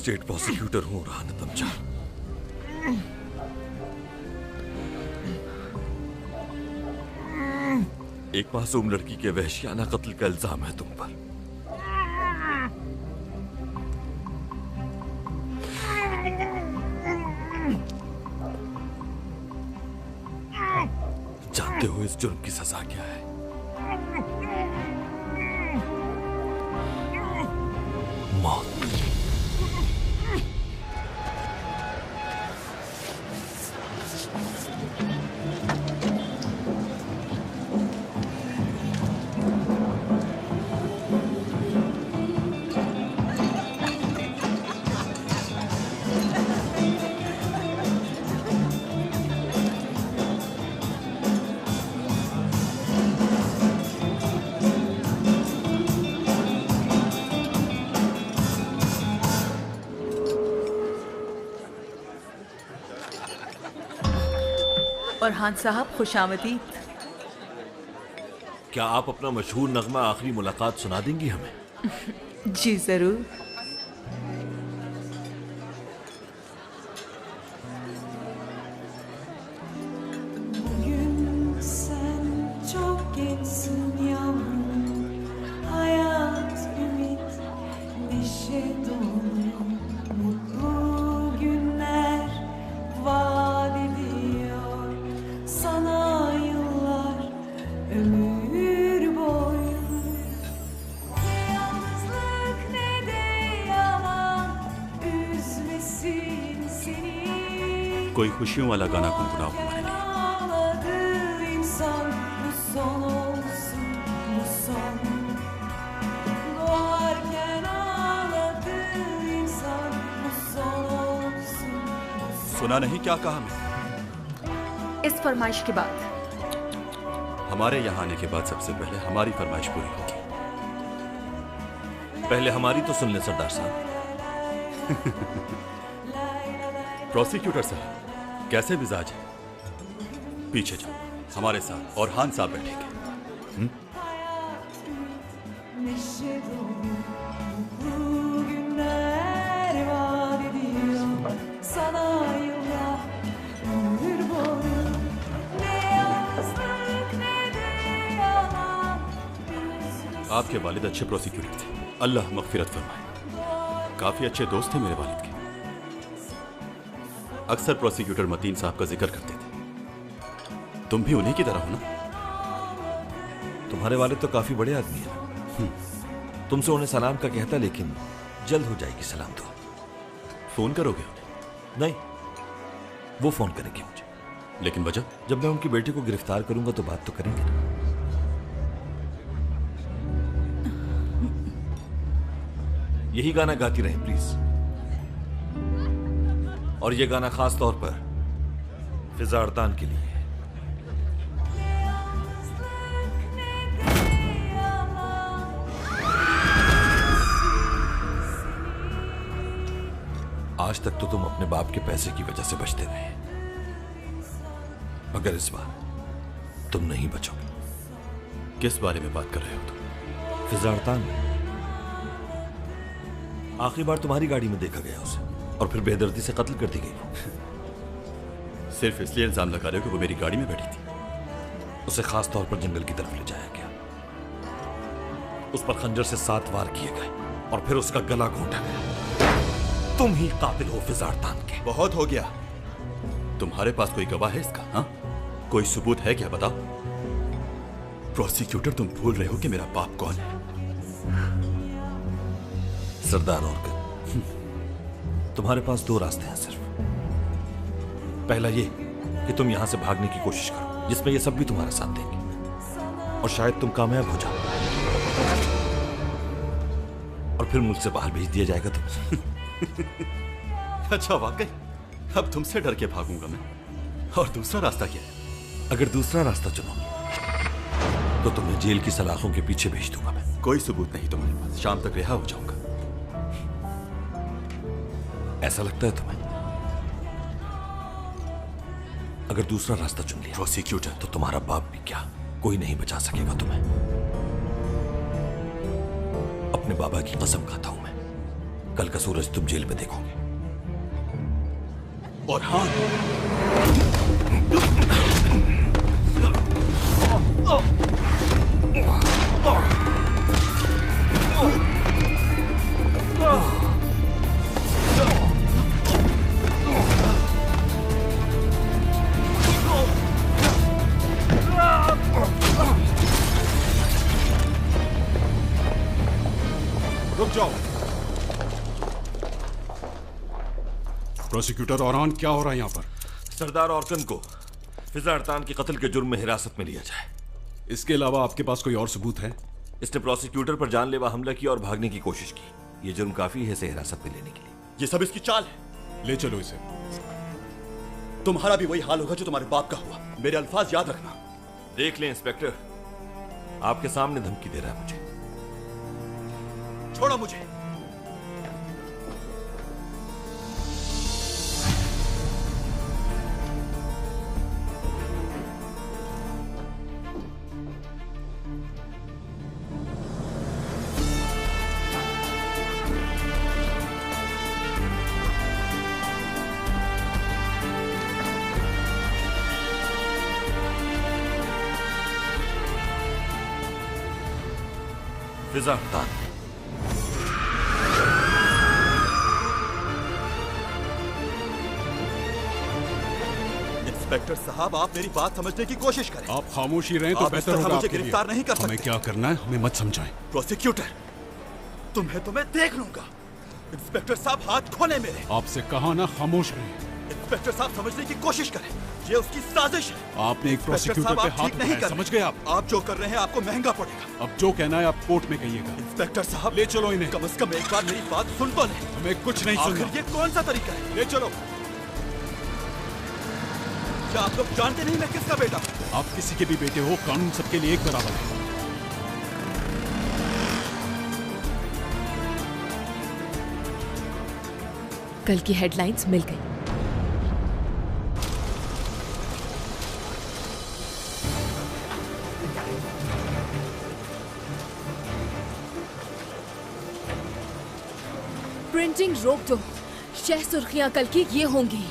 State prosecutor हूं राना तमचा। एक मासूम लड़की के वहशियाना कत्ल का इल्जाम है तुम पर। जानते हो इस जुर्म की सजा क्या है? मौत। फरहान साहब खुशामदीद। क्या आप अपना मशहूर नगमा आखिरी मुलाकात सुना देंगी हमें? जी जरूर। कोई खुशियों वाला गाना गुनगुनाओ हमारे लिए। सुना नहीं क्या कहा मैं? इस फरमाइश के बाद हमारे यहाँ आने के बाद सबसे पहले हमारी फरमाइश पूरी होगी। पहले हमारी तो सुन ले सरदार साहब। प्रोसिक्यूटर साहब कैसे मिजाज है? पीछे जाओ, हमारे साथ और हान साहब बैठेंगे। आपके वालिद अच्छे प्रोसिक्यूटर थे, अल्लाह मगफिरत फरमाए। काफी अच्छे दोस्त थे मेरे वालिद के। अक्सर प्रोसिक्यूटर मतीन साहब का जिक्र करते थे। तुम भी उन्हीं की तरह हो ना? तुम्हारे वालिद तो काफी बड़े आदमी हैं। तुमसे उन्हें सलाम का कहता, लेकिन जल्द हो जाएगी सलाम तो। फोन करोगे उन्हें? नहीं, वो फोन करेंगे मुझे। लेकिन वजह? जब मैं उनकी बेटी को गिरफ्तार करूंगा तो बात तो करेंगे ना। यही गाना गाती रहे प्लीज। और ये गाना खास तौर पर फिजा अरतान के लिए। आज तक तो तुम अपने बाप के पैसे की वजह से बचते रहे, मगर इस बार तुम नहीं बचोगे। किस बारे में बात कर रहे हो तुम? फिजा अरतान, आखिरी बार तुम्हारी गाड़ी में देखा गया उसे, और फिर बेदर्दी से कत्ल कर दी गई। सिर्फ इसलिए इल्जाम लगा रहे हो कि वो मेरी गाड़ी में बैठी थी? उसे खास तौर पर जंगल की तरफ ले जाया गया, उस पर खंजर से 7 वार किए गए और फिर उसका गला घोंटा गया। तुम ही कातिल हो फिजा अरतान के। बहुत हो गया। तुम्हारे पास कोई गवाह है इसका? हाँ, कोई सबूत है क्या? बताओ। प्रोसिक्यूटर, तुम भूल रहे हो कि मेरा बाप कौन है? सरदार औरकत, तुम्हारे पास 2 रास्ते हैं सिर्फ। पहला ये कि तुम यहां से भागने की कोशिश करो, जिसमें ये सब भी तुम्हारा साथ देंगे, और शायद तुम कामयाब हो जाओ, और फिर मुल्क से बाहर भेज दिया जाएगा तुम। अच्छा, वाकई? अब तुमसे डर के भागूंगा मैं? और दूसरा रास्ता क्या है? अगर दूसरा रास्ता चुनोगे तो तुम्हें जेल की सलाखों के पीछे भेज दूंगा मैं। कोई सबूत नहीं तुम्हारे पास? शाम तक रिहा हो जाऊंगा। ऐसा लगता है तुम्हें? अगर दूसरा रास्ता चुन लिया प्रोसिक्यूटर, तो तुम्हारा बाप भी क्या, कोई नहीं बचा सकेगा तुम्हें। अपने बाबा की कसम खाता हूं मैं, कल का सूरज तुम जेल में देखोगे। और हाँ, रुक जाओ। प्रोसिक्यूटर औरान, क्या हो रहा है यहाँ पर? सरदार औरकन को फिजा अरतान के कत्ल के जुर्म में हिरासत में लिया जाए। इसके अलावा आपके पास कोई और सबूत है? इसने प्रोसिक्यूटर पर जानलेवा हमला किया और भागने की कोशिश की। यह जुर्म काफी है इसे हिरासत में लेने के लिए। ये सब इसकी चाल है। ले चलो इसे। तुम्हारा भी वही हाल होगा जो तुम्हारे बाप का हुआ। मेरे अल्फाज याद रखना। देख लें इंस्पेक्टर, आपके सामने धमकी दे रहा है मुझे। छोड़ो मुझे। फिजा अरतान, इंस्पेक्टर साहब, आप मेरी बात समझने की कोशिश करें। आप खामोशी रहें तो आप इस बेहतर तरह होगा मुझे आपके लिए। गिरफ्तार नहीं कर हमें सकते। क्या करना है हमें मत समझाएं। प्रोसिक्यूटर, तुम्हें देख लूंगा। इंस्पेक्टर साहब, हाथ खोले मेरे। आपसे कहा ना खामोश रहे। इंस्पेक्टर साहब, समझने की कोशिश करें। ये उसकी साजिश है। आपने एक प्रोसिक्यूटर पे हाथ नहीं उठाया, कर समझ गए आप? आप जो कर रहे हैं आपको महंगा पड़ेगा। अब जो कहना है आप कोर्ट में कहिएगा। इंस्पेक्टर साहब, ले चलो इन्हें। कम से कम एक बार मेरी बात सुन तो ले। हमें कुछ नहीं आखिर सुनना। ये कौन सा तरीका है? ले चलो। क्या आप लोग जानते नहीं मैं किसका बेटा हूं? आप किसी के भी बेटे हो, कानून सबके लिए एक बराबर है। कल की हेडलाइंस मिल गई। प्रिंटिंग रोक दो। शह सुर्खियां कल की ये होंगी।